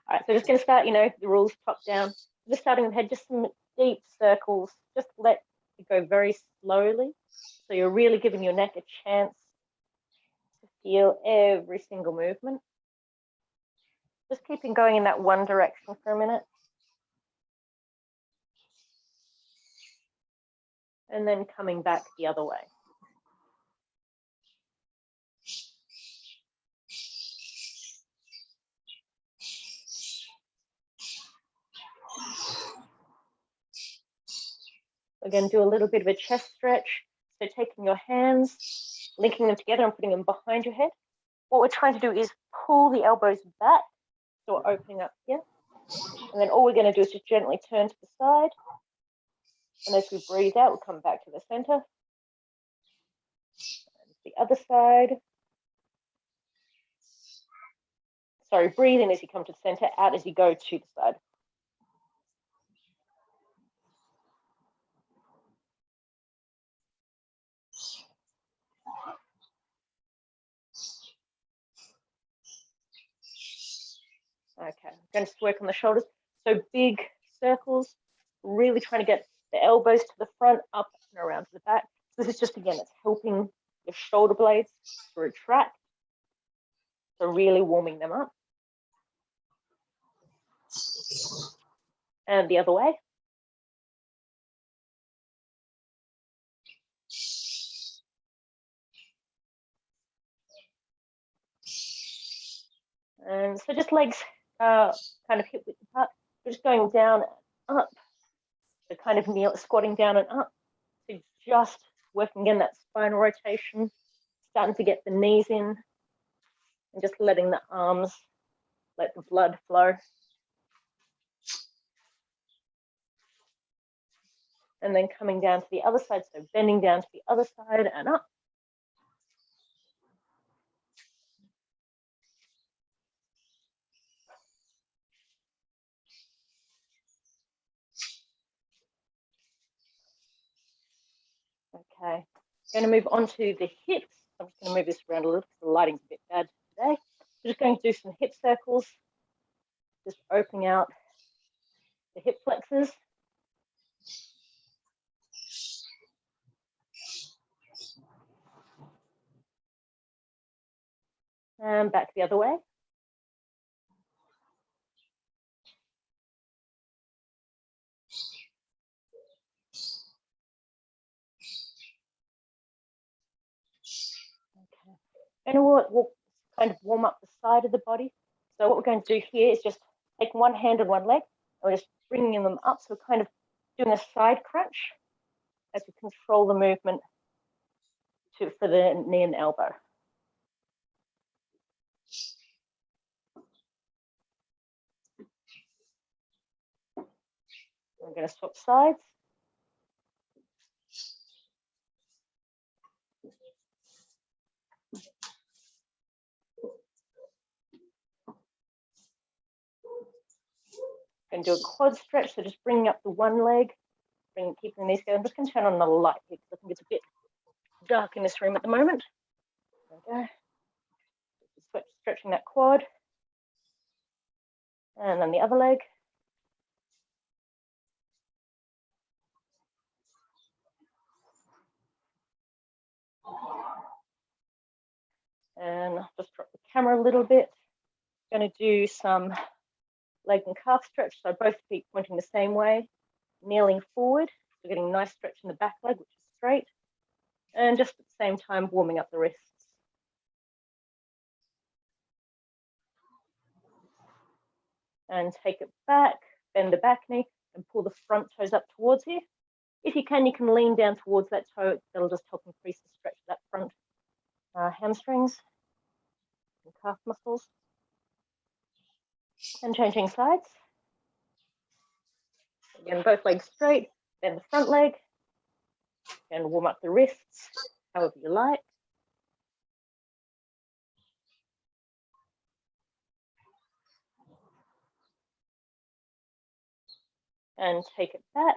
All right, so just going to start, the rules top down. Just starting with the head, just some deep circles. Just let it go very slowly. So you're really giving your neck a chance to feel every single movement. Just keeping going in that one direction for a minute. And then coming back the other way. We're going to do a little bit of a chest stretch. So taking your hands, linking them together and putting them behind your head. What we're trying to do is pull the elbows back. So we're opening up here. And then all we're going to do is just gently turn to the side. And as we breathe out, we'll come back to the center. And the other side. Sorry, breathe in as you come to the center, out as you go to the side. Okay, I'm going to work on the shoulders. So big circles, really trying to get the elbows to the front, up and around to the back. This is just, again, it's helping your shoulder blades to retract. So really warming them up. And the other way. And so just legs kind of hip width apart. We're just going down and up. So kind of squatting down and up. So just working again that spinal rotation, starting to get the knees in, and just letting the arms, let the blood flow. And then coming down to the other side, so bending down to the other side and up. Okay, going to move on to the hips. I'm just going to move this around a little because the lighting's a bit bad today. We're just going to do some hip circles, just opening out the hip flexors. And back the other way. Okay. And we'll kind of warm up the side of the body. So what we're going to do here is just take one hand and one leg, and we're just bringing them up. So we're kind of doing a side crunch as we control the movement for the knee and elbow. We're going to swap sides. Going to do a quad stretch, so just bringing up the one leg, keeping the knees together. I'm just going to turn on the light here because I think it's a bit dark in this room at the moment. There we go. Stretching that quad. And then the other leg. And I'll just drop the camera a little bit. Going to do some leg and calf stretch, so both feet pointing the same way, kneeling forward, so getting a nice stretch in the back leg, which is straight, and just at the same time warming up the wrists. And take it back, bend the back knee, and pull the front toes up towards you. If you can lean down towards that toe. That'll just help increase the stretch of that front hamstrings and calf muscles. And changing sides. Again, both legs straight, bend the front leg, and warm up the wrists, however you like. And take it back.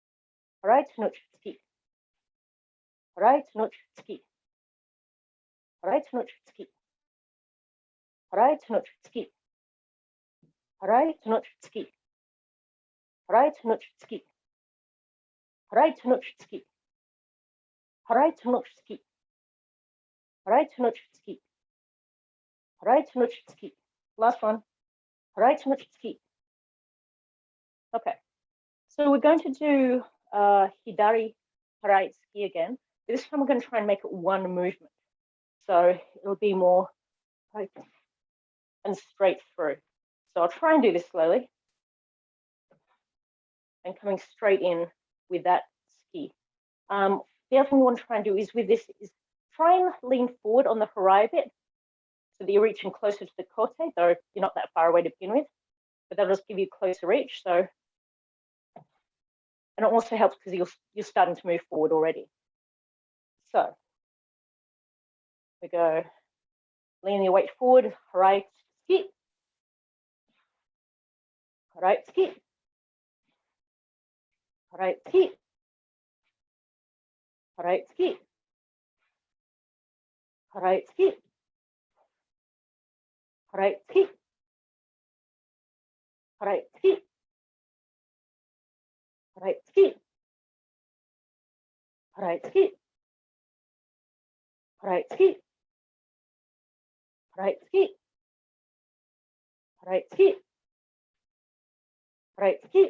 harai to nuch tsuki, harai to nuch tsuki, harai to nuch tsuki, harai to nuch tsuki, harai to nuch tsuki, harai to nuch tsuki, harai to nuch tsuki, harai to nuch tsuki, harai to nuch tsuki, harai to nuch tsuki. Last one, harai to nuch tsuki. Okay, so we're going to do hidari harai tsuki again. This time we're going to try and make it one movement. So it'll be more and straight through. So I'll try and do this slowly and coming straight in with that tsuki. The other thing we want to try and do is with this is try and lean forward on the harai a bit so that you're reaching closer to the kote, though you're not that far away to begin with, but that'll just give you closer reach. So, and it also helps because you're starting to move forward already. So we go, lean your weight forward, harai tsuki, harai tsuki, harai tsuki, harai tsuki, harai tsuki, harai tsuki, harai tsuki, harai tsuki, harai tsuki, harai tsuki, harai tsuki, harai tsuki, harai tsuki,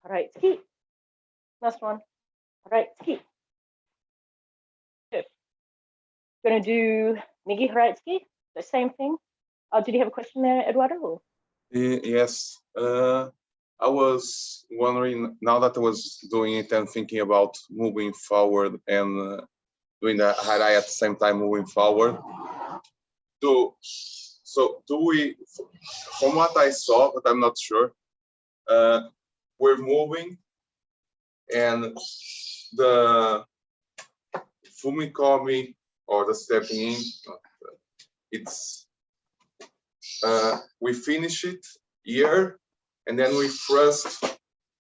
harai tsuki. Last one, harai tsuki. Good. Going to do nigi harai tsuki, the same thing. Did you have a question there, Eduardo? Yes. I was wondering, now that I was doing it and thinking about moving forward and doing the harai at the same time moving forward. Do we, from what I saw, but I'm not sure, we're moving and the fumikomi or the stepping in, it's we finish it here and then we thrust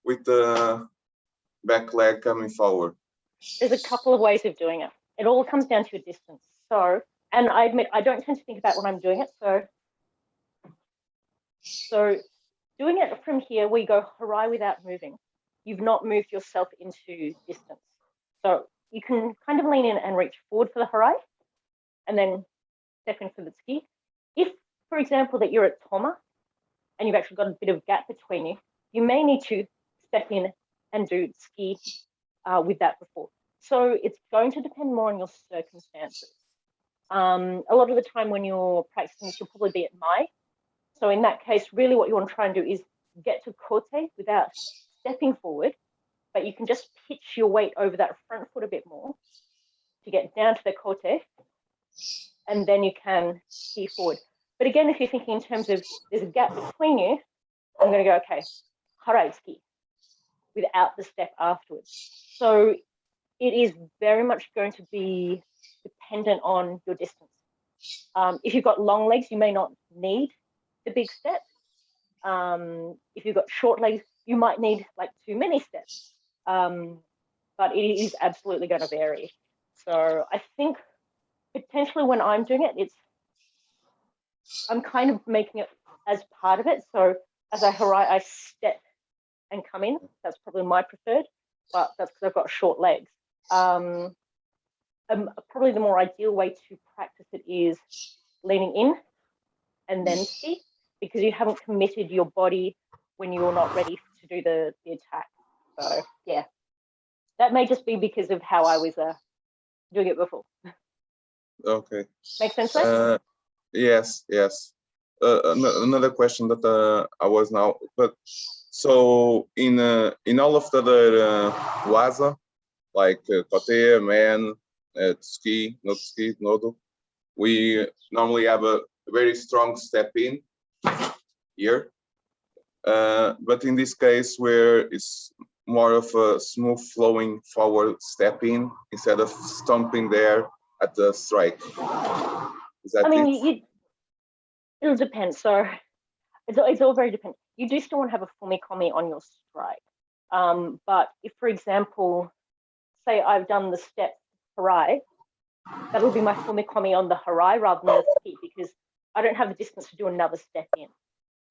with the back leg coming forward. There's a couple of ways of doing it. It all comes down to your distance. So, and I admit I don't tend to think about when I'm doing it. So doing it from here, we go harai without moving. You've not moved yourself into distance. So you can kind of lean in and reach forward for the harai and then step in for the tsuki. If, for example, that you're at toma and you've actually got a bit of gap between you, you may need to step in and do tsuki with that before. So it's going to depend more on your circumstances. A lot of the time when you're practicing this, you'll probably be at mai. So in that case, really what you want to try and do is get to kote without stepping forward, but you can just pitch your weight over that front foot a bit more to get down to the kote, and then you can ski forward. But again, if you're thinking in terms of there's a gap between you, I'm going to go, okay, harai tsuki, without the step afterwards. So it is very much going to be dependent on your distance. If you've got long legs, you may not need the big step. If you've got short legs, you might need like too many steps. But it is absolutely going to vary. So I think potentially when I'm doing it, I'm kind of making it as part of it. So as I harai, I step and come in. That's probably my preferred, but that's because I've got short legs. Probably the more ideal way to practice it is leaning in and then ski, because you haven't committed your body when you're not ready to do the attack. So yeah, that may just be because of how I was doing it before. Okay. Make sense there? Yes. Another question that I was now, but so in all of the other waza, like kote, man, tsuki, no tsuki, nodo, we normally have a very strong step in here. But in this case, where it's more of a smooth flowing forward step in instead of stomping there at the strike. Is that it'll depend. So it's all very dependent. You do still want to have a fumikomi on your strike. But if, for example, say I've done the step harai, that'll be my fumikomi on the harai rather than the ski, because I don't have the distance to do another step in.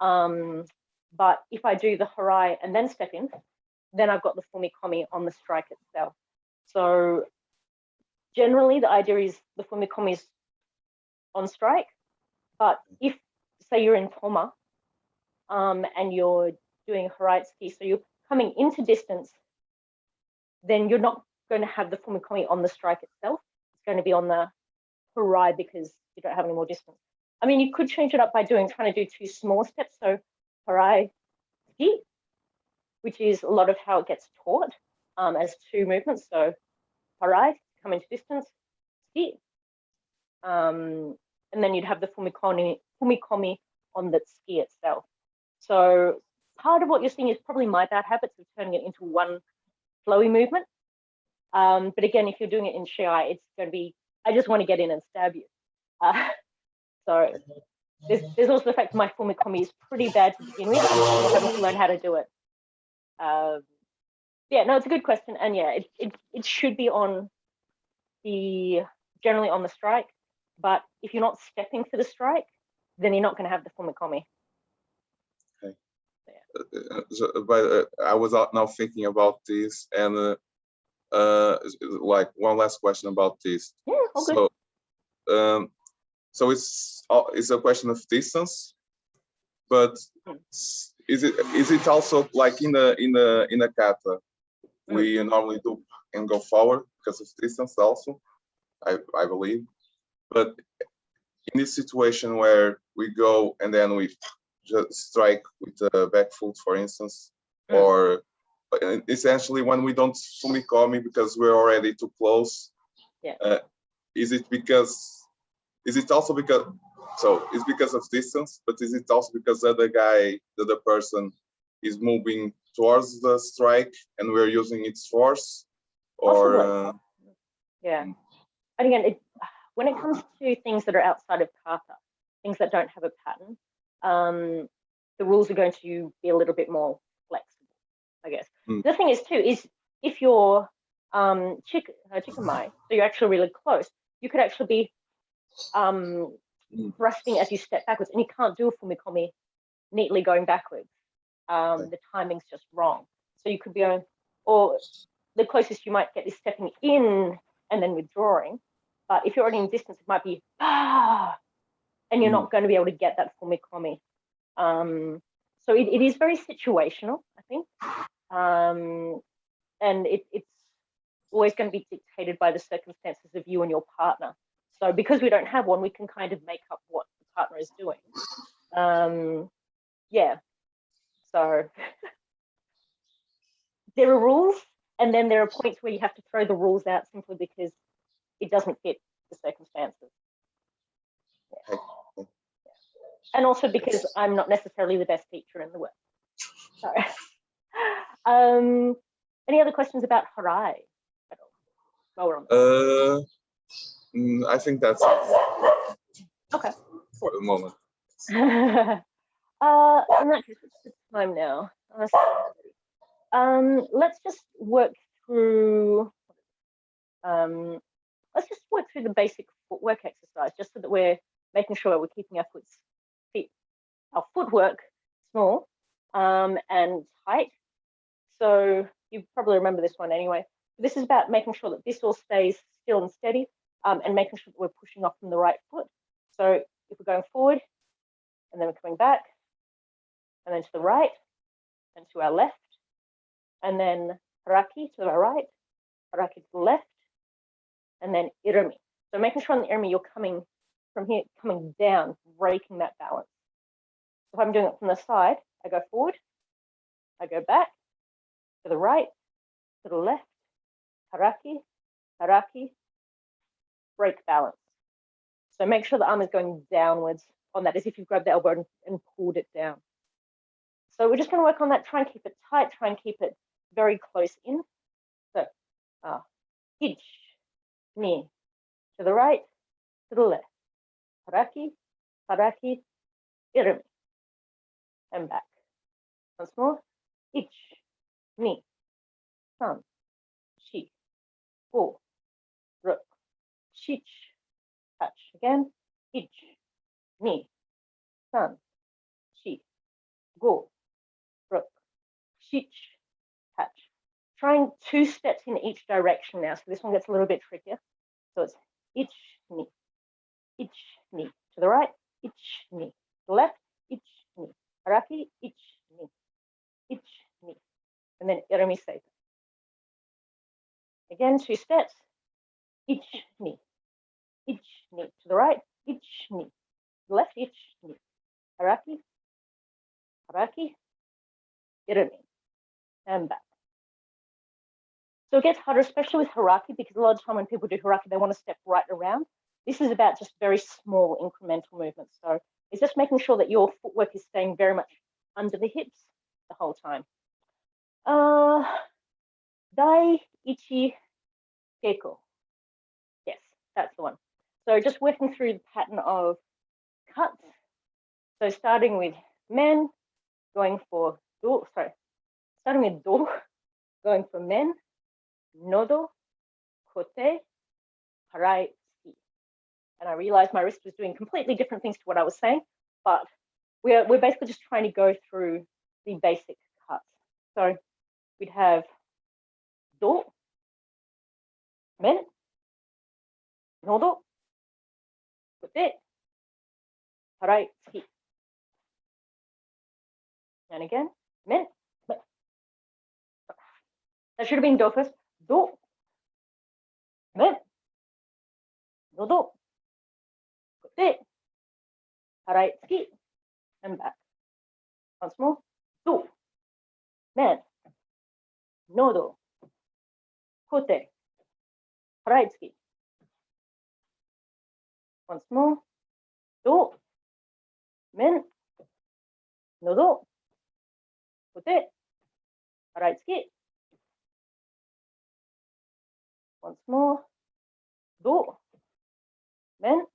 But if I do the harai and then step in, then I've got the fumikomi on the strike itself. So generally, the idea is the fumikomi is on strike. But if, say, you're in toma and you're doing harai ski, so you're coming into distance, then you're not going to have the fumikomi on the strike itself. It's going to be on the harai because you don't have any more distance. I mean, you could change it up by trying to do two small steps. So harai ski, which is a lot of how it gets taught as two movements. So harai, come into distance, ski. And then you'd have the fumikomi on the ski itself. So part of what you're seeing is probably my bad habits of turning it into one flowy movement. But again, if you're doing it in shiai, it's going to be, I just want to get in and stab you. So there's also the fact that my fumikomi is pretty bad to begin with. I'm still having to learn how to do it. Yeah, no, it's a good question. And yeah, it should be on generally on the strike. But if you're not stepping for the strike, then you're not going to have the fumikomi. Okay. But I was now thinking about this, and like one last question about this. Yeah, all good. So it's a question of distance, but is it also like in a kata we normally do and go forward because of distance also, I believe. But in this situation where we go and then we just strike with the back foot, for instance, or essentially when we don't fumikomi because we're already too close, is it also because, so it's because of distance, but is it also because the other person is moving towards the strike and we're using its force? Or yeah. And again, when it comes to things that are outside of kata, things that don't have a pattern, the rules are going to be a little bit more flexible, I guess. The thing is too, is if you're chikamai, so you're actually really close, you could actually be thrusting as you step backwards, and you can't do a fumikomi neatly going backwards. The timing's just wrong. So you could be on, or the closest you might get is stepping in and then withdrawing. But if you're already in distance, it might be and you're not going to be able to get that fumikomi. So it is very situational, I think, and it's always going to be dictated by the circumstances of you and your partner. So because we don't have one, we can kind of make up what the partner is doing. Yeah. So there are rules, and then there are points where you have to throw the rules out simply because it doesn't fit the circumstances. Yeah. And also because I'm not necessarily the best teacher in the world. Sorry. Any other questions about harai at all? While we're on I think that's it. Okay. For the moment. In that case, it's the time now. Let's just work through. Let's just work through the basic footwork exercise, just so that we're making sure we're keeping our footwork small and tight. So you probably remember this one anyway. This is about making sure that this all stays still and steady, and making sure that we're pushing off from the right foot. So if we're going forward, and then we're coming back, and then to the right, and to our left, and then haraki to our right, haraki to the left, and then irumi. So making sure on the irumi you're coming from here, coming down, breaking that balance. So if I'm doing it from the side, I go forward, I go back, to the right, to the left, haraki, haraki, break balance. So make sure the arm is going downwards on that, as if you've grabbed the elbow and pulled it down. So we're just going to work on that, try and keep it tight, try and keep it very close in. So, ich, ni, to the right, to the left, haraki, haraki, irumi, and back. Once more, ich, ni, san, shi, go, ruk, shich, touch. Again, ich, ni, san, shi, go, ruk, shich, touch. Trying 2 steps in each direction now. So this one gets a little bit trickier. So it's ich, ni, to the right, ich, ni, to the left, ich, ni, haraki, ich, ni, and then irami seita. Again, 2 steps, ich, ni, to the right, ich, ni, to the left, ich, ni, haraki, irami, and back. So it gets harder, especially with haraki, because a lot of time when people do haraki, they want to step right around. This is about just very small incremental movements. So it's just making sure that your footwork is staying very much under the hips the whole time. Dai ichi keiko. Yes, that's the one. So just working through the pattern of cuts. So starting with men, going for do, starting with do, going for men, nodo, kote, harai, ski. And I realized my wrist was doing completely different things to what I was saying, but we're basically just trying to go through the basic cuts. So we'd have do, men, nodo, kote, harai, ski. And again, men. That should have been do first. Do, men, nodo, kote, harai, ski, and back. Once more. Do, men, nodo, kote, harai, ski. Once more. Do, men, nodo, kote, harai, ski. Once more. Do, men,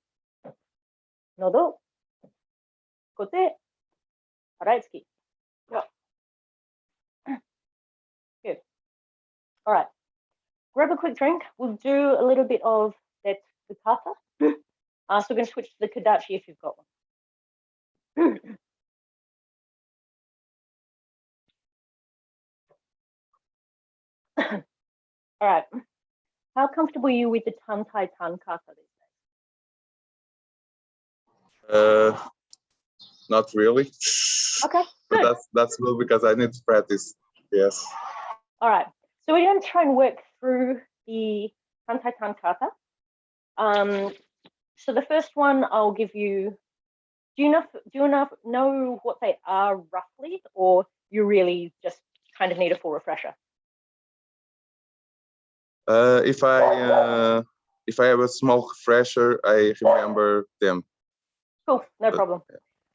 nodo, kote, harai, ski. Good. All right. Grab a quick drink. We'll do a little bit of that the kata. So we're going to switch to the kadachi if you've got one. All right. How comfortable are you with the tantai tan kata these days? Not really. Okay. But good. that's good because I need to practice. Yes. All right. So we're going to try and work through the tantai tan kata. So the first one I'll give you. Do you know what they are roughly, or you really just kind of need a full refresher? If I have a small refresher, I remember them. Cool, no problem.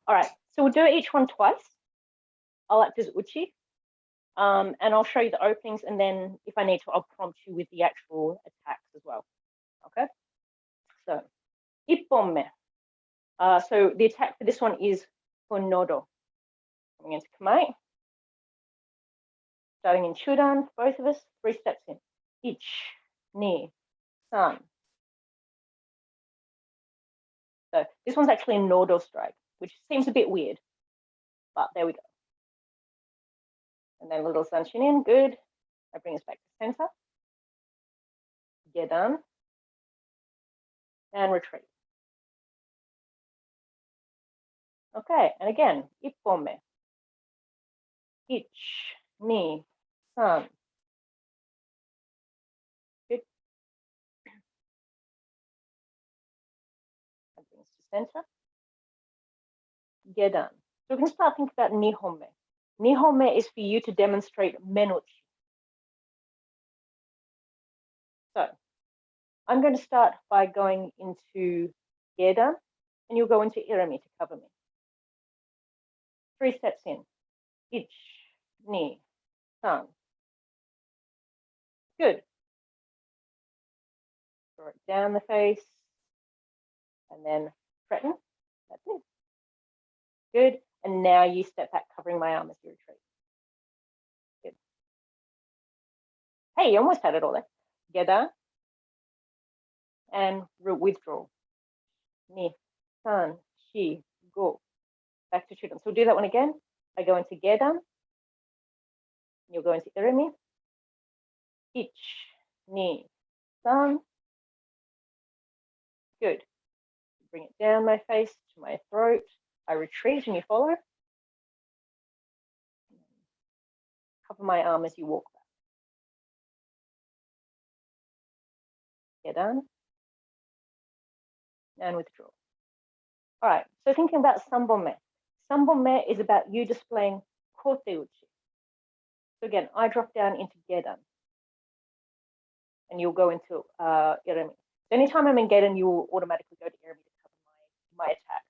All right, so we'll do each one twice. I'll act as uchi, and I'll show you the openings, and then if I need to, I'll prompt you with the actual attacks as well. Okay. So, ippon. So the attack for this one is for nodo. Coming into kamae. Starting in shudan, both of us, 3 steps in. Ich, ni, san. So this one's actually a nodo strike, which seems a bit weird, but there we go. And then little sanshin in, good. I bring us back to center. Gedan. And retreat. Okay, and again, ippon. Ich, ni, san. Good. That brings to center. Gedan. So we're going to start thinking about nihonme. Nihonme is for you to demonstrate menuchi. So I'm going to start by going into gedan, and you'll go into irami to cover me. 3 steps in. Ich, ni, san. Good. Draw it down the face, and then threaten. That's it. Good. And now you step back, covering my arm as you retreat. Good. Hey, you almost had it all there. Gedan and withdraw. Ni, san, shi, go. Back to Chudan. So we'll do that one again. I go into Gedan. You'll go into Irimi. Ich, ni, san. Good. Bring it down my face to my throat. I retreat and you follow. Cover my arm as you walk back. Gedan. And withdraw. All right, so thinking about Sambome. Sambome is about you displaying kote uchi. So again, I drop down into Gedan. And you'll go into Iremi. So anytime I'm in Gedan, you will automatically go to Iremi to cover my attack.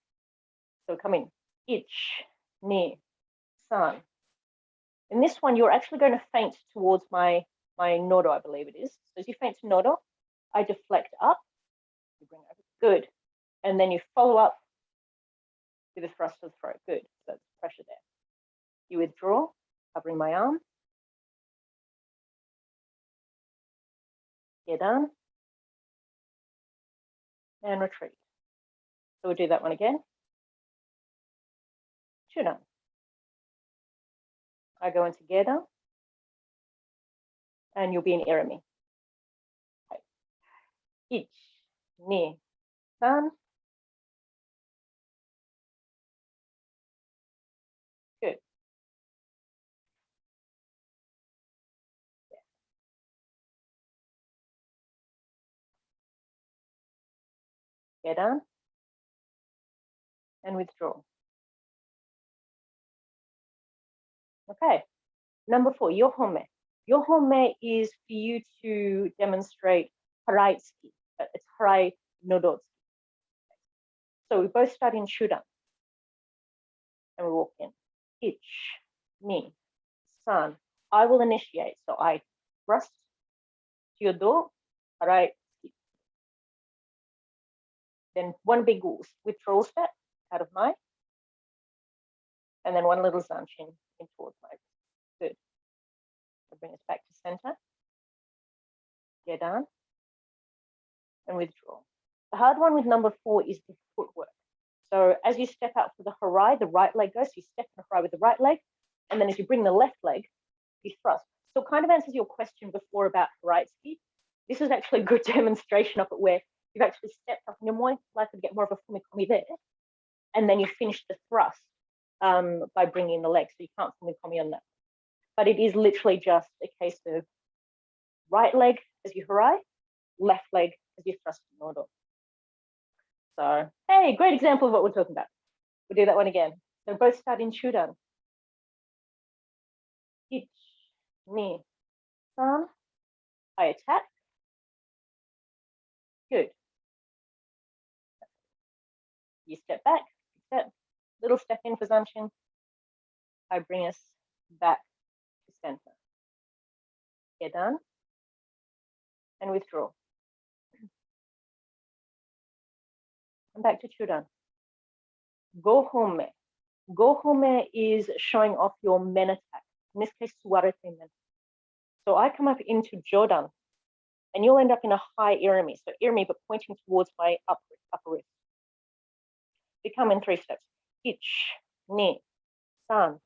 So come in. Ich, ni, san. In this one, you're actually going to feint towards my nodo, I believe it is. So as you feint to nodo, I deflect up. You bring over. Good. And then you follow up with a thrust of the throat. Good. So there's pressure there. You withdraw, covering my arm. Gedan. And retreat. So we'll do that one again. Chudan. I go into Gedan. And you'll be in Iremi. Okay. Ich, ni, san. Good. Gedan. And withdraw. Okay. Number 4, yohome. Yohome is for you to demonstrate harai tsuki. It's harai nodotsuki. So we both start in Shudan. And we walk in. Ich, ni, san. I will initiate. So I thrust to your door, harai tsuki. Then one big withdrawal step out of my, and then one little zanshin in towards my. Good. I'll bring us back to center. Gedan. And withdraw. The hard one with number 4 is the footwork. So as you step out for the harai, the right leg goes. So you step in the harai with the right leg, and then as you bring the left leg, you thrust. So it kind of answers your question before about harai tsuki. This is actually a good demonstration of it where you've actually stepped up and you're more likely to get more of a fumikomi there. And then you finish the thrust by bringing in the leg. So you can't fumikomi on that. But it is literally just a case of right leg as you harai, left leg as you thrust in order. So, hey, great example of what we're talking about. We'll do that one again. So both start in Shudan. Ich, ni, san. I attack. Good. You step back, little step in for zanshin. I bring us back to center. Gedan. And withdraw. And back to Chudan. Gohome. Gohome is showing off your men attack. In this case, suwarete men. So I come up into Jodan, and you'll end up in a high irimi. So irimi, but pointing towards my upper wrist. We come in 3 steps. Ich, ni, san.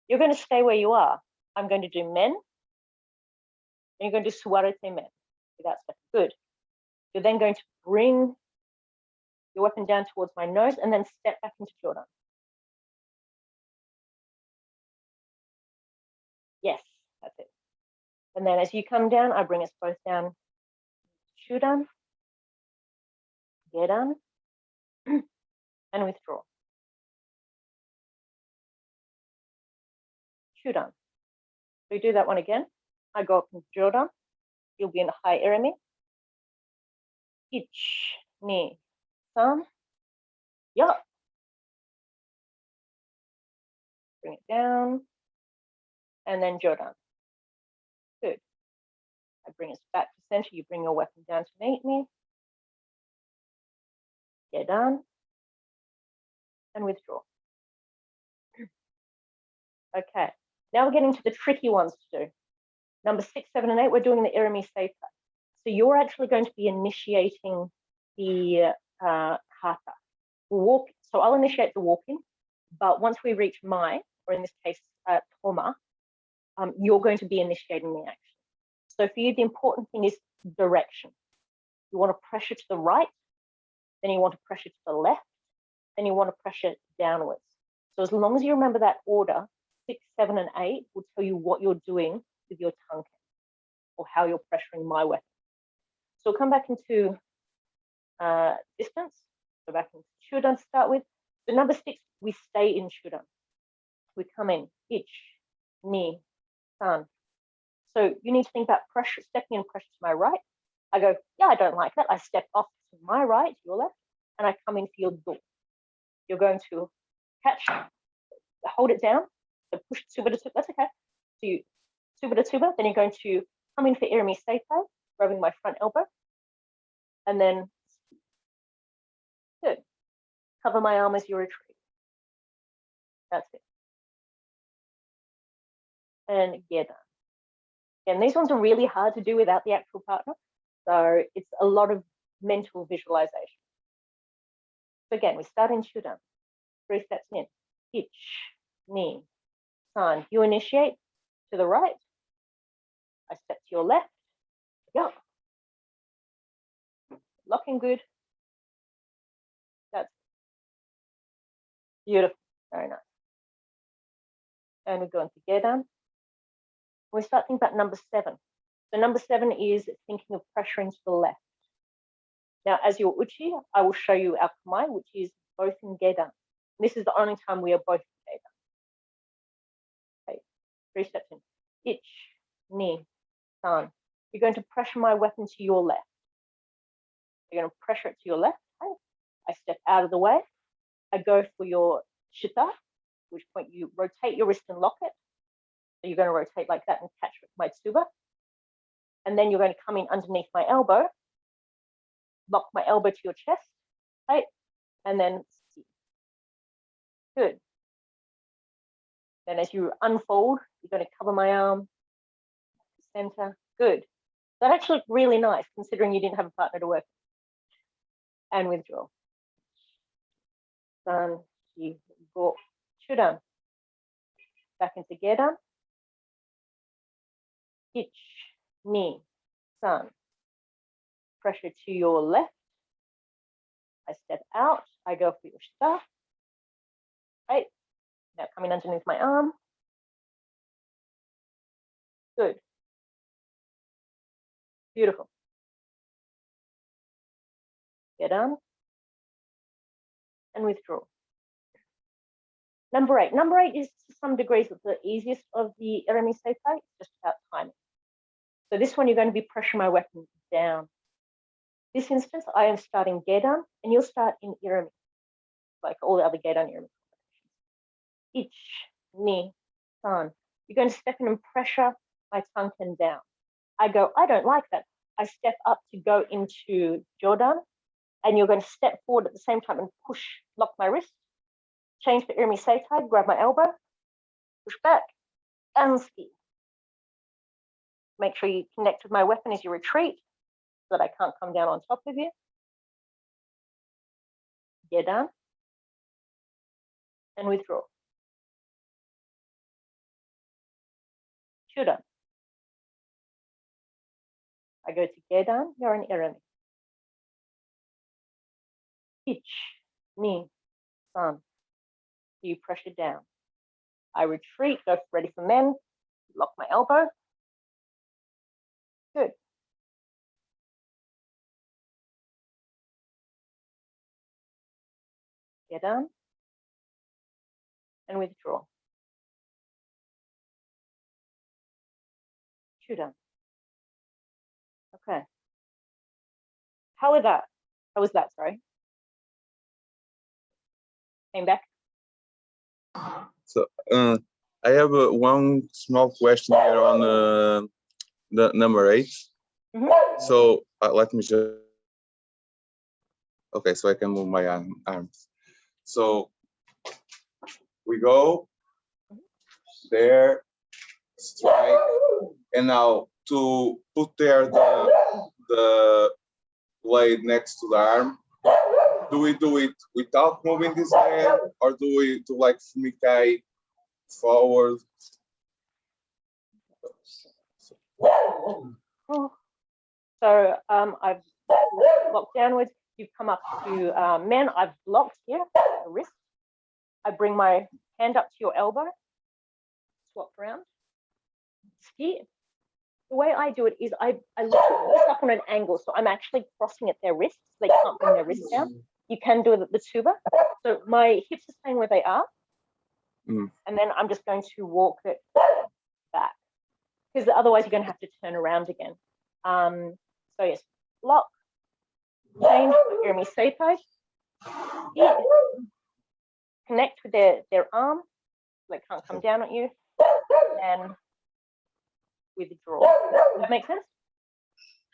You're going to stay where you are. I'm going to do men, and you're going to do suwarete men. Without step. Good. You're then going to bring your weapon down towards my nose and then step back into Jodan. Yes, that's it. And then as you come down, I bring us both down. Shudan, Gedan, and withdraw. Shudan. We do that one again. I go up into Jodan. You'll be in the high irimi. Ich, ni, san. Yeah. Bring it down. And then Jodan. Good. I bring us back to center. You bring your weapon down to meet me. Gedan. And withdraw. Okay. Now we're getting to the tricky ones to do. Number 6, 7, and 8, we're doing the irimi seita. So you're actually going to be initiating the kata. Walk. So I'll initiate the walking, but once we reach mai, or in this case, toma, you're going to be initiating the action. So for you, the important thing is direction. You want to pressure to the right, then you want to pressure to the left, then you want to pressure downwards. So as long as you remember that order, 6, 7, and 8 will tell you what you're doing with your tanken, or how you're pressuring my weapon. So we'll come back into distance. Go back into shudan to start with. So number 6, we stay in shudan. We come in, ich, ni, san. So you need to think about pressure, stepping in pressure to my right. I go, yeah, I don't like that. I step off to my right, your left, and I come in for your do. You're going to catch, hold it down, so push tuba to tuba, that's okay. So you tuba to tuba, then you're going to come in for irimi seita, grabbing my front elbow, and then good. Cover my arm as you retreat. That's it. And again, these ones are really hard to do without the actual partner. So it's a lot of mental visualization. So again, we start in shudan. 3 steps in. Ich, ni, san. You initiate to the right. I step to your left. Go. Locking good. That's beautiful. Very nice. And we go into gedan. We start thinking about number 7. So number 7 is thinking of pressuring to the left. Now, as your uchi, I will show you our kamai, which is both in gedan. This is the only time we are both in gedan. Okay, 3 steps in. Ich, ni, san. You're going to pressure my weapon to your left. You're going to pressure it to your left. Okay. I step out of the way. I go for your shita, at which point you rotate your wrist and lock it. So you're going to rotate like that and catch my tsuba. And then you're going to come in underneath my elbow, lock my elbow to your chest, right? And then good. Then as you unfold, you're going to cover my arm, center, good. That actually looked really nice considering you didn't have a partner to work with. And withdraw. San, shi, go, shudan. Back into gedan. Ich, ni, san. Pressure to your left. I step out. I go for your shita. Right. Now coming underneath my arm. Good. Beautiful. Gedan. And withdraw. Number 8. Number 8 is to some degrees the easiest of the irimi seita. It's just about timing. So this one, you're going to be pressuring my weapon down. This instance, I am starting gedan, and you'll start in irimi, like all the other gedan irimi. Ich, ni, san. You're going to step in and pressure my tanken down. I go, I don't like that. I step up to go into jodan, and you're going to step forward at the same time and push, lock my wrist, change to irimi seita, grab my elbow, push back, and ski. Make sure you connect with my weapon as you retreat so that I can't come down on top of you. Gedan. And withdraw. Shudan. I go to gedan, you're an irimi. Ich, ni, san. You pressure down. I retreat, go ready for men, lock my elbow. Good. Gedan. And withdraw. Shudan. Okay. How was that? How was that? Sorry. Came back. So I have one small question here on the number 8. So let me just. Okay, so I can move my arms. So we go there, strike, And now to put there the blade next to the arm, do we do it without moving this hand, or do we do like fumikai forward? So I've locked downwards. You've come up to men. I've blocked here, the wrist. I bring my hand up to your elbow, swap around. Here, the way I do it is I look up on an angle, so I'm actually crossing at their wrists. They can't bring their wrists down. You can do it at the tuba. So my hips are staying where they are, and then I'm just going to walk it back, because otherwise you're going to have to turn around again. So yes, lock, change, Irimi Seipai. Yeah. Connect with their arm, so they can't come down at you, and withdraw. Does that make sense?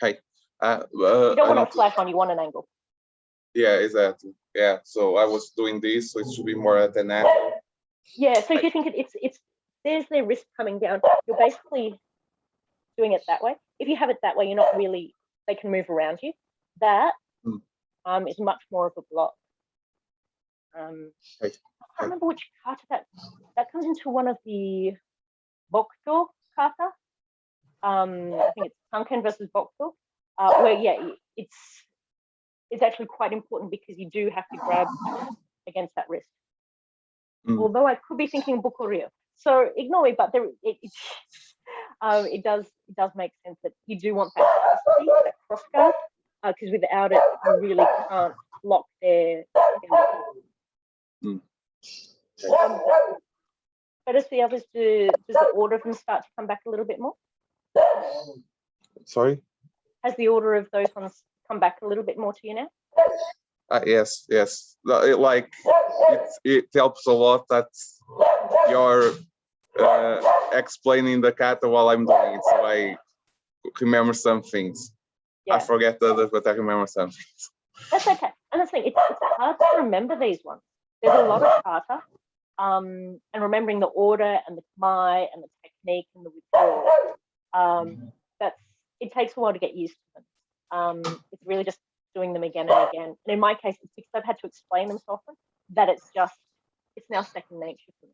Hey, you don't want a flash on, you want an angle. Yeah, exactly. Yeah, so I was doing this, so it should be more at an angle. Yeah, so if you think it's there's their wrist coming down, you're basically doing it that way. If you have it that way, you're not really, they can move around you. That is much more of a block. I can't remember which kata that comes into one of the Bokdo kata. I think it's Tankendo versus Bokdo, where yeah, it's actually quite important because you do have to grab against that wrist. Although I could be thinking Bukorio, so ignore me, but it does make sense that you do want that capacity, that cross guard, because without it, you really can't lock their. But as the others do, does the order of them start to come back a little bit more? Sorry? Has the order of those ones come back a little bit more to you now? Yes. It helps a lot that you're explaining the kata while I'm doing it, so I remember some things. Yeah. I forget the others, but I remember some things. That's okay. And that's the thing, it's hard to remember these ones. There's a lot of kata, and remembering the order and the kamae and the technique and the withdrawal. It takes a while to get used to them. It's really just doing them again and again. And in my case, it's because I've had to explain them so often that it's now second nature for me.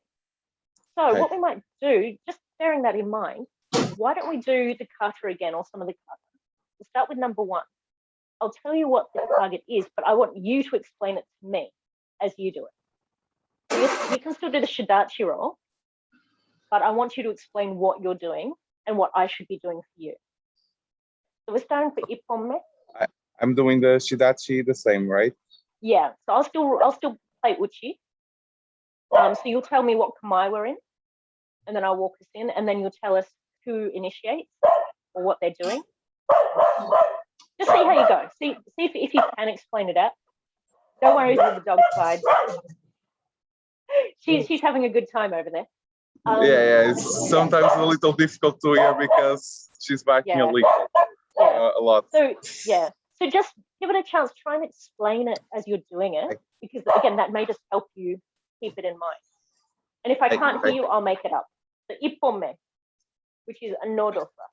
So what we might do, just bearing that in mind, why don't we do the kata again, or some of the kata? We'll start with number 1. I'll tell you what the target is, but I want you to explain it to me as you do it. So you can still do the shidachi roll, but I want you to explain what you're doing and what I should be doing for you. So we're starting for ippomme. I'm doing the shidachi the same, right? Yeah. So I'll still play uchi. So you'll tell me what kamae we're in, and then I'll walk us in, and then you'll tell us who initiates or what they're doing. Just see how you go. See if you can explain it out. Don't worry with the dog side. She's having a good time over there. Yeah. It's sometimes a little difficult to hear because she's barking a lot. So yeah. So just give it a chance. Try and explain it as you're doing it, because again, that may just help you keep it in mind. And if I can't hear you, I'll make it up. So ippomme, which is a nodo thrust.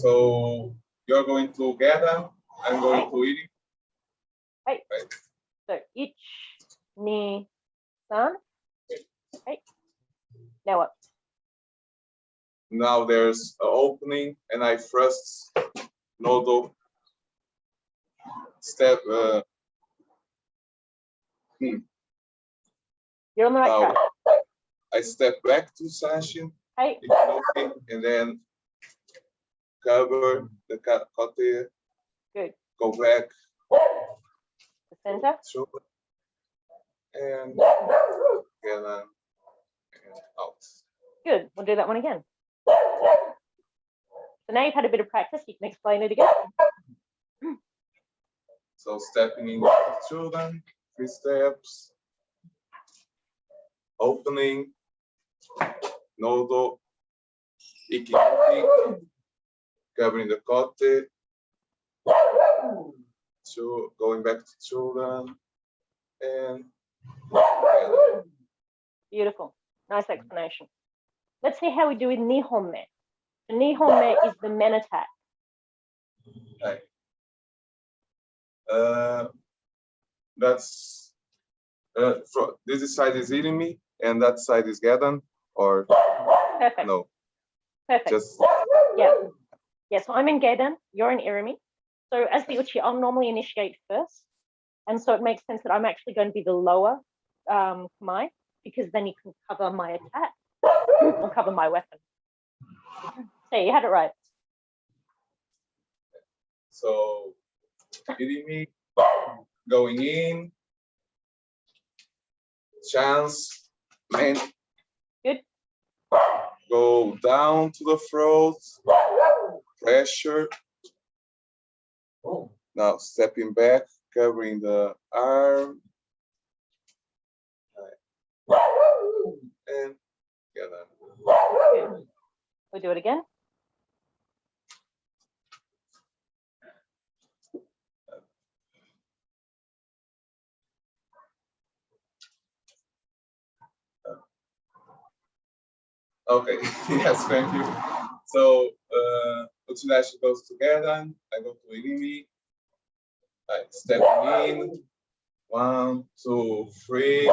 So you're going to geta, I'm going to iri. Right. So ich, ni, san. Okay. Now what? Now there's an opening, and I thrust nodo step. You're on the right track. I step back to Sashin, and then cover the kote. Good. Go back. The center. And out. Good. We'll do that one again. So now you've had a bit of practice. You can explain it again. So stepping into the children, 3 steps. Opening. Nodo. Iki. Covering the kote. So going back to children. And beautiful. Nice explanation. Let's see how we do with nihonme. The nihonme is the men attack. Right. That's this side is Irimi and that side is Gedan, or Perfect. no? Perfect. Just yeah. So I'm in Gedan, you're in Irimi. So as the uchi, I'll normally initiate first. And so it makes sense that I'm actually going to be the lower kamae, because then you can cover my attack or cover my weapon. So you had it right. so Irimi going in, chance, main. Good. Go down to the throat, pressure. Now stepping back, covering the arm. And get that. Good. We'll do it again. Okay, yes, thank you. So Utsudashi goes together. I go to Irimi. I step in. 1, 2, 3.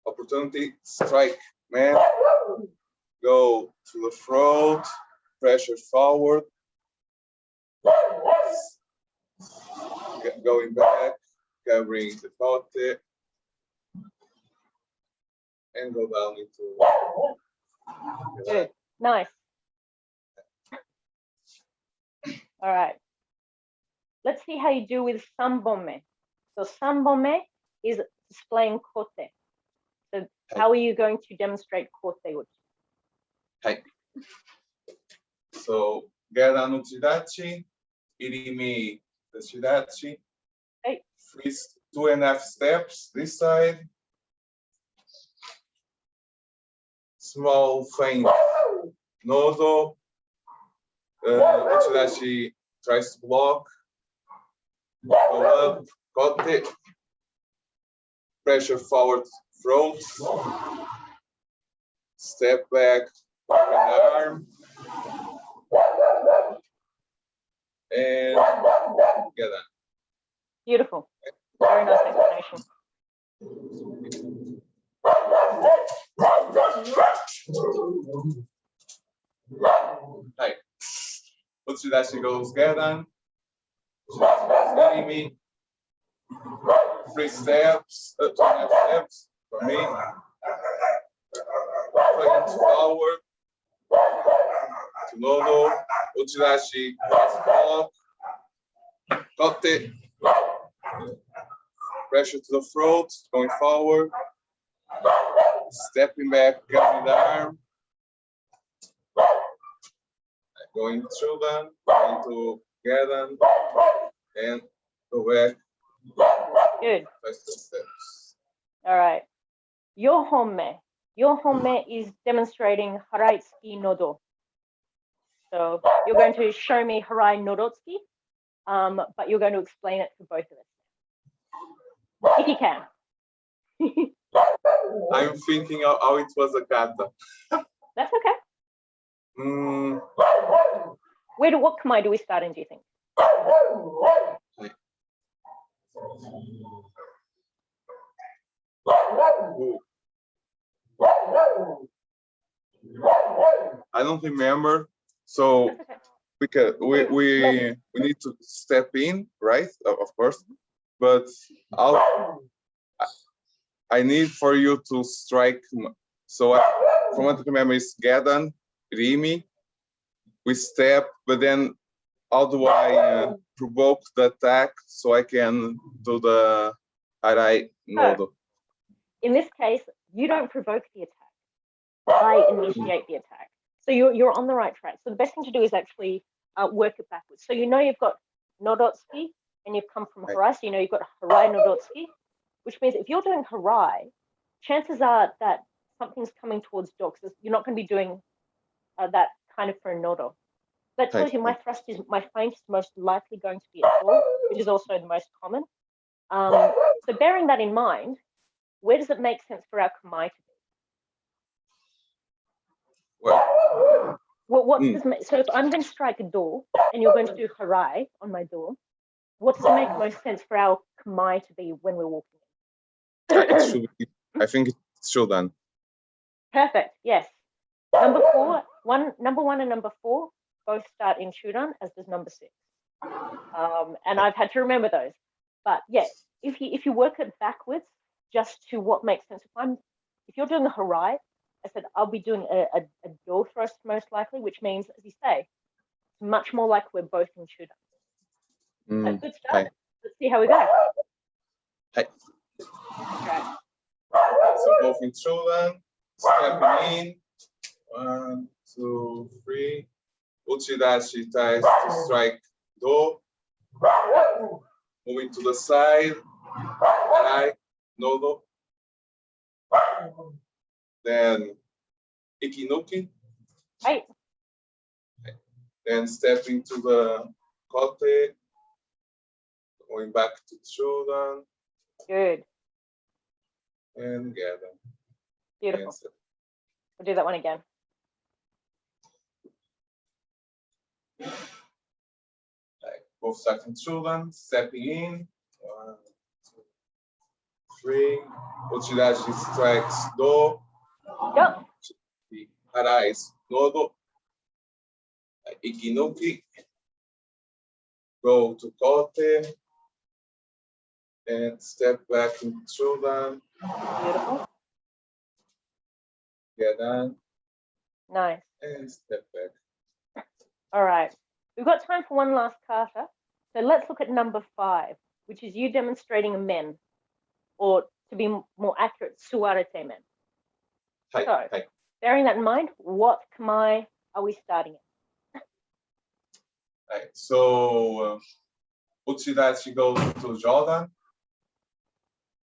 Opportunity, strike, man. Go to the throat, pressure forward. Going back, covering the kote. And go down into. Good. Nice. All right. Let's see how you do with sambome. So sambome is displaying kote. So how are you going to demonstrate kote uchi? Hi. So Gedan no shidachi, Irimi the shidachi. Hey. 2.5 steps this side. Small feint, nodo. Uchidashi tries to block. Go up, kote. Pressure forward, throat. Step back, arm. And get that. Beautiful. Very nice explanation. Hi. Utsudashi goes Gedan. Enemy. 3 steps, 2.5 steps for me. Feint forward. To Nodo. Utsudashi block. Kote. Pressure to the throat, going forward. Stepping back, covering the arm. Going through them, going to Gedan, and go back. Good. Steps. All right. Yohonme. Yohonme is demonstrating haraitsuki nodo. So you're going to show me harai nodotsuki, but you're going to explain it for both of us, if you can. I'm thinking of how it was a kata. That's okay. What kamae do we start in, do you think? I don't remember. So because we need to step in, right? Of course. But I need for you to strike. So from what I remember is Gedan, Rimi. We step, but then how do I provoke the attack so I can do the harai nodo? In this case, you don't provoke the attack. I initiate the attack. So you're on the right track. So the best thing to do is actually work it backwards. So you know you've got nodotsuki and you've come from harai, so you know you've got harai nodotsuki, which means if you're doing harai, chances are that something's coming towards do, because you're not going to be doing that kind of for a nodo. That tells you my feint is most likely going to be a do, which is also the most common. So bearing that in mind, where does it make sense for our kamae to be? So if I'm going to strike a door and you're going to do harai on my door, what does it make most sense for our kamae to be when we're walking It should be, I think it's shodan. Perfect. Yes. Number one and number 4 both start in shudan, as does number 6. And I've had to remember those. But yeah, if you work it backwards, just to what makes sense. If you're doing a harai, I said I'll be doing a door thrust most likely, which means, as you say, it's much more like we're both in shudan. That's good start. Let's see how we go. Hi. Okay. So both in shodan, stepping in. 1, 2, 3. Uchidashi ties to strike do. Moving to the side. Harai, no do. Then ikinuki. Right. Then stepping to the kote. Going back to shodan. Good. And gather. Beautiful. We'll do that one again. Both starting shodan, stepping in. 1, 2, 3. Uchidashi strikes do. Yep. Harai is no do. Ikinuki. Go to kote. And step back into shodan. Beautiful. Get down. Nice. And step back. All right. We've got time for one last kata. So let's look at number 5, which is you demonstrating a men, or to be more accurate, suarete men. So, bearing that in mind, what kamae are we starting in? Right. So, Uchidachi goes to Jordan.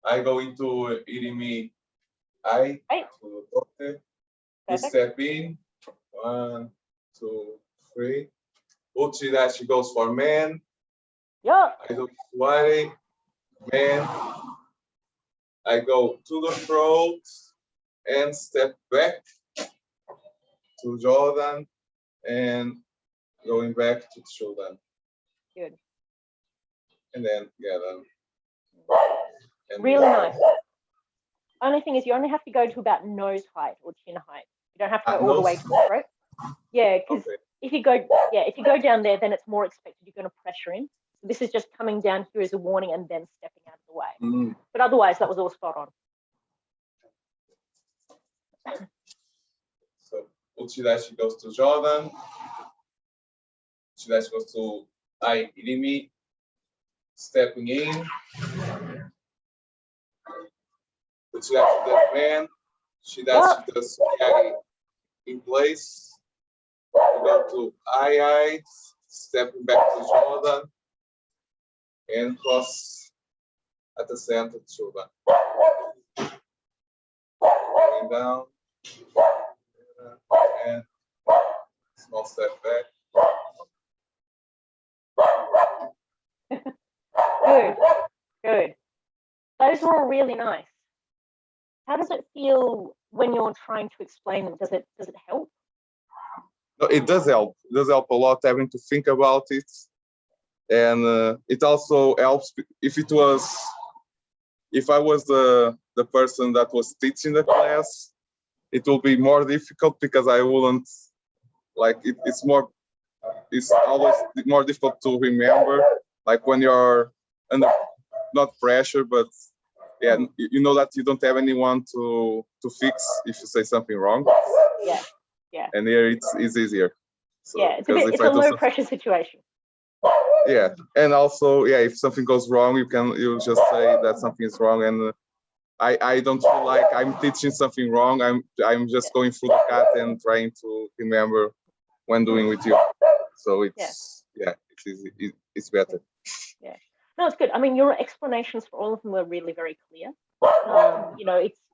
I go into Irimi I to Tote. We step in. 1, 2, 3. Uchidashi goes for man. Yeah. I do Suare, man. I go to the throat and step back to Jordan and going back to shodan. Good. And then then. And really nice. Only thing is, you only have to go to about nose height or chin height. You don't have to go all the way to the throat. Yeah, because if you go down there, then it's more expected you're going to pressure in. So this is just coming down here as a warning and then stepping out of the way. But otherwise, that was all spot on. So Uchidashi goes to Jordan. Uchidashi goes to I Irimi. Stepping in. Uchidashi does man. Shidashi does Yagi in place. We go to I, stepping back to Jordan. And cross at the center to shodan. Going down. And small step back. Good. Those were all really nice. How does it feel when you're trying to explain them? Does it help? No, it does help. It does help a lot having to think about it, and it also helps if I was the person that was teaching the class, it will be more difficult because I wouldn't like it. It's always more difficult to remember, like when you're under not pressure, but yeah, you know that you don't have anyone to fix if you say something wrong. Yeah. And here it's easier. So, yeah, it's a low pressure situation. Yeah, and also if something goes wrong, you just say that something is wrong, and I don't feel like I'm teaching something wrong. I'm just going through the kata and trying to remember when doing with you. So it's easy. It's better. Yeah. No, it's good. I mean, your explanations for all of them were really very clear.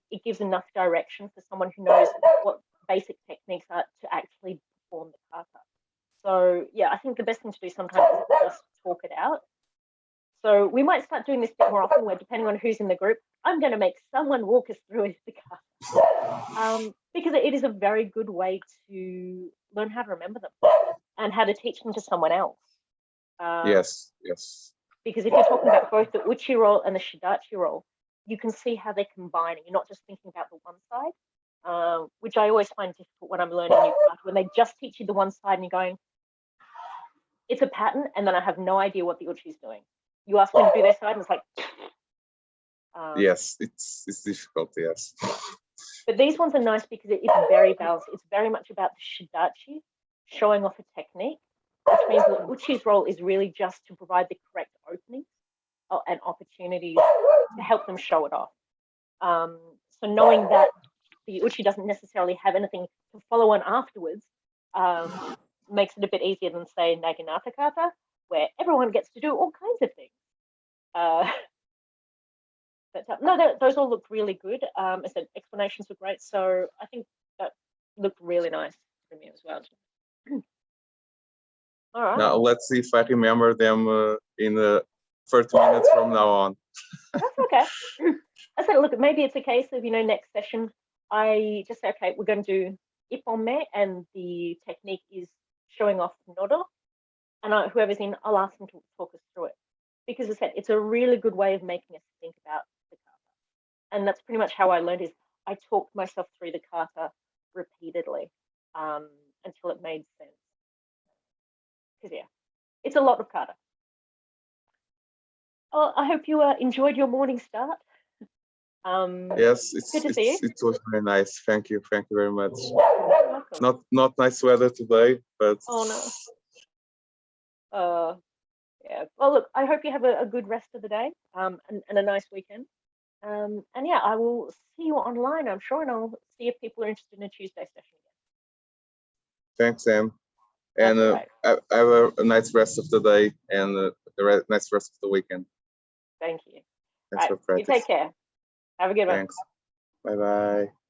It gives enough direction for someone who knows what basic techniques are to actually perform the kata. So yeah, I think the best thing to do sometimes is just talk it out. So we might start doing this a bit more often, where depending on who's in the group, I'm going to make someone walk us through the kata. because it is a very good way to learn how to remember them and how to teach them to someone else. Yes, yes. Because if you're talking about both the uchi roll and the shidachi roll, you can see how they're combining. You're not just thinking about the one side, which I always find difficult when I'm learning new kata, when they just teach you the one side and you're going, it's a pattern, and then I have no idea what the uchi is doing. You ask me to do their side, and it's like, yes, it's difficult. Yes. But these ones are nice because it's very balanced. It's very much about the shidachi, showing off a technique, which means the uchi's role is really just to provide the correct openings and opportunities to help them show it off. So knowing that the uchi doesn't necessarily have anything to follow on afterwards makes it a bit easier than, say, naginata kata, where everyone gets to do all kinds of things. But no, those all look really good. I said explanations were great, so I think that looked really nice for me as well. All right. Now let's see if I remember them in 30 minutes from now on. That's okay. I said, look, maybe it's a case of, next session, I just say, okay, we're going to do ippon and the technique is showing off nodo. And whoever's in, I'll ask them to talk us through it. Because as I said, it's a really good way of making us think about the kata. And that's pretty much how I learned is I talked myself through the kata repeatedly until it made sense. Because, yeah, it's a lot of kata. Oh, I hope you enjoyed your morning start. Yes, it was very nice. Thank you very much. Not nice weather today, but oh no. Yeah. Well, look, I hope you have a good rest of the day and a nice weekend. And yeah, I will see you online, I'm sure, and I'll see if people are interested in a Tuesday session again. Thanks, Sam. And have a nice rest of the day and nice rest of the weekend. Thank you. Thanks for practice. You take care. Have a good one. Thanks. Bye-bye.